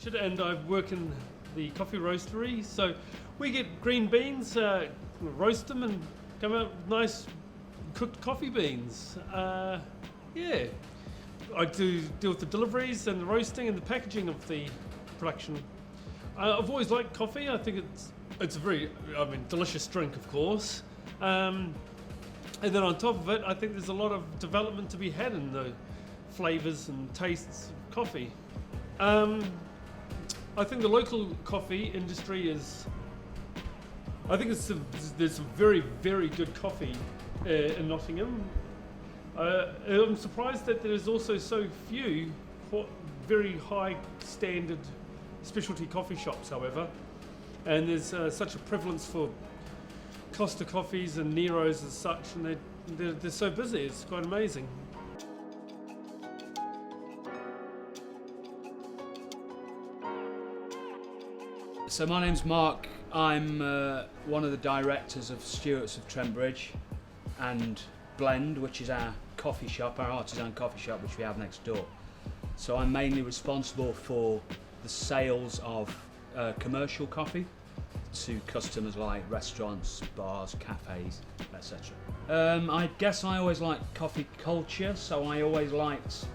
Richard, and I work in the coffee roastery. So we get green beans, roast them, and come out with nice cooked coffee beans. Yeah, I do deal with the deliveries and the roasting and the packaging of the production. I've always liked coffee. I think it's a very, delicious drink, of course. And then on top of it, I think there's a lot of development to be had in the flavours and tastes of coffee. I think the local coffee industry there's some very, very good coffee in Nottingham. I'm surprised that there's also so few very high standard specialty coffee shops, however. And there's such a prevalence for Costa coffees and Neros as such, and they're so busy, it's quite amazing. So my name's Mark. I'm one of the directors of Stewart's of Trent Bridge and Blend, which is our coffee shop, our artisan coffee shop, which we have next door. So I'm mainly responsible for the sales of commercial coffee to customers like restaurants, bars, cafes, etc. I guess I always liked coffee culture, so I always liked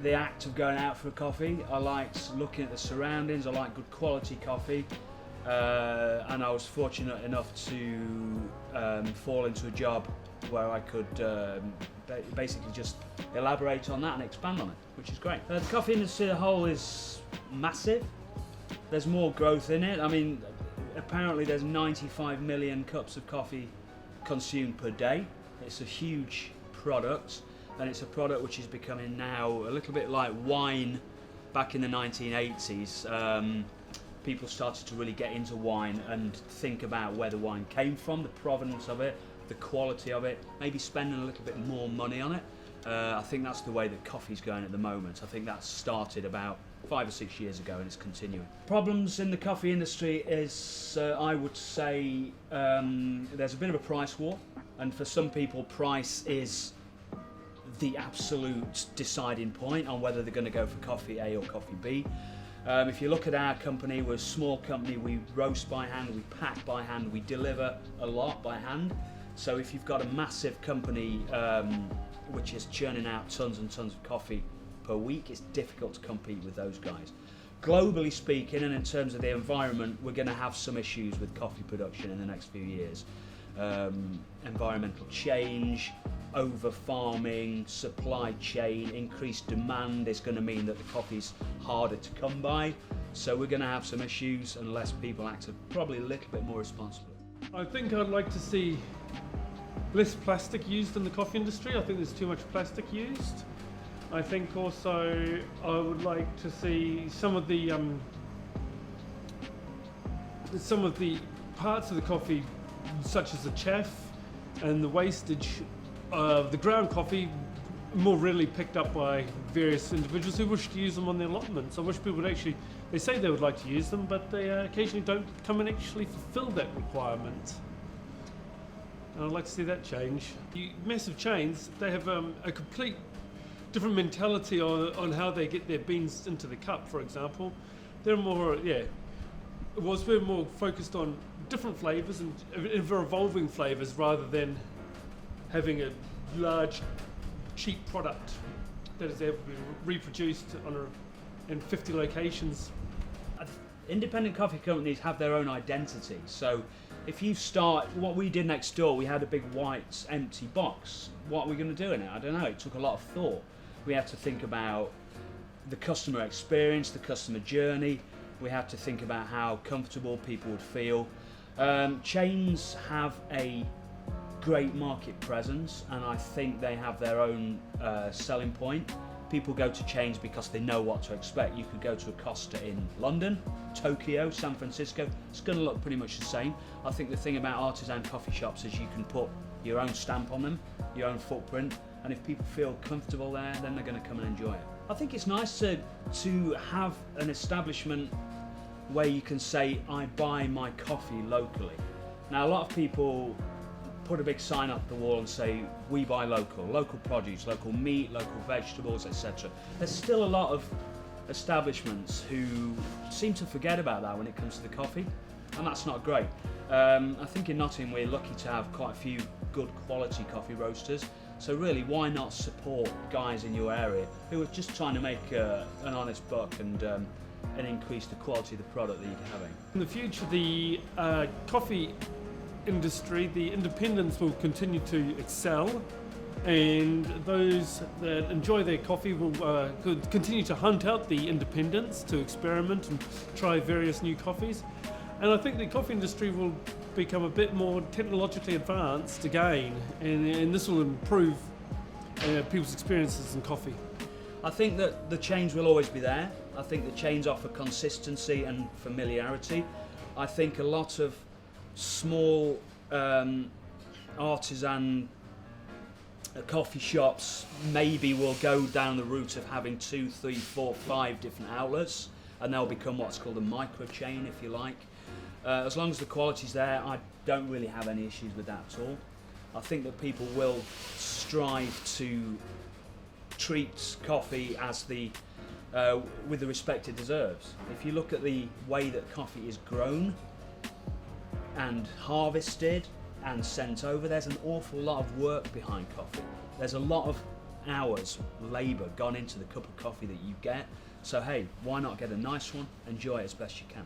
the act of going out for a coffee. I liked looking at the surroundings, I liked good quality coffee, and I was fortunate enough to fall into a job where I could basically just elaborate on that and expand on it, which is great. The coffee industry as a whole is massive. There's more growth in it. I mean, apparently there's 95 million cups of coffee consumed per day. It's a huge product, and it's a product which is becoming now a little bit like wine back in the 1980s. People started to really get into wine and think about where the wine came from, the provenance of it, the quality of it, maybe spending a little bit more money on it. I think that's the way that coffee's going at the moment. I think that started about 5 or 6 years ago and it's continuing. Problems in the coffee industry is, I would say, there's a bit of a price war, and for some people price is the absolute deciding point on whether they're going to go for coffee A or coffee B. If you look at our company, we're a small company. We roast by hand, we pack by hand, we deliver a lot by hand. So if you've got a massive company which is churning out tons and tons of coffee per week, it's difficult to compete with those guys. Globally speaking, and in terms of the environment, we're going to have some issues with coffee production in the next few years. Environmental change, over farming, supply chain, increased demand is going to mean that the coffee's harder to come by. So we're going to have some issues unless people act probably a little bit more responsibly. I think I'd like to see less plastic used in the coffee industry. I think there's too much plastic used. I think also I would like to see some of the parts of the coffee, such as the chaff and the wastage of the ground coffee, more readily picked up by various individuals who wish to use them on their allotments. I wish people would actually, they say they would like to use them, but they occasionally don't come and actually fulfill that requirement. And I'd like to see that change. The massive chains, they have a complete different mentality on how they get their beans into the cup, for example. They're more, we're more focused on different flavours and evolving flavours rather than having a large, cheap product that is able to be reproduced in 50 locations. Independent coffee companies have their own identity. So if you start, what we did next door, we had a big white empty box. What are we going to do in it? I don't know. It took a lot of thought. We had to think about the customer experience, the customer journey. We had to think about how comfortable people would feel. Chains have a great market presence, and I think they have their own selling point. People go to chains because they know what to expect. You could go to a Costa in London, Tokyo, San Francisco. It's going to look pretty much the same. I think the thing about artisan coffee shops is you can put your own stamp on them, your own footprint, and if people feel comfortable there, then they're going to come and enjoy it. I think it's nice to have an establishment where you can say, I buy my coffee locally. Now, a lot of people put a big sign up the wall and say, we buy local produce, local meat, local vegetables, etc. There's still a lot of establishments who seem to forget about that when it comes to the coffee, and that's not great. I think in Nottingham we're lucky to have quite a few good quality coffee roasters, so really why not support guys in your area who are just trying to make an honest buck and increase the quality of the product that you're having. In the future, the coffee industry, the independents will continue to excel, and those that enjoy their coffee will continue to hunt out the independents to experiment and try various new coffees. And I think the coffee industry will become a bit more technologically advanced again, and this will improve people's experiences in coffee. I think that the chains will always be there. I think the chains offer consistency and familiarity. I think a lot of small artisan coffee shops maybe will go down the route of having 2, 3, 4, 5 different outlets, and they'll become what's called a micro chain, if you like. As long as the quality's there, I don't really have any issues with that at all. I think that people will strive to treat coffee as with the respect it deserves. If you look at the way that coffee is grown and harvested and sent over, there's an awful lot of work behind coffee. There's a lot of hours, labour gone into the cup of coffee that you get. So hey, why not get a nice one, enjoy it as best you can.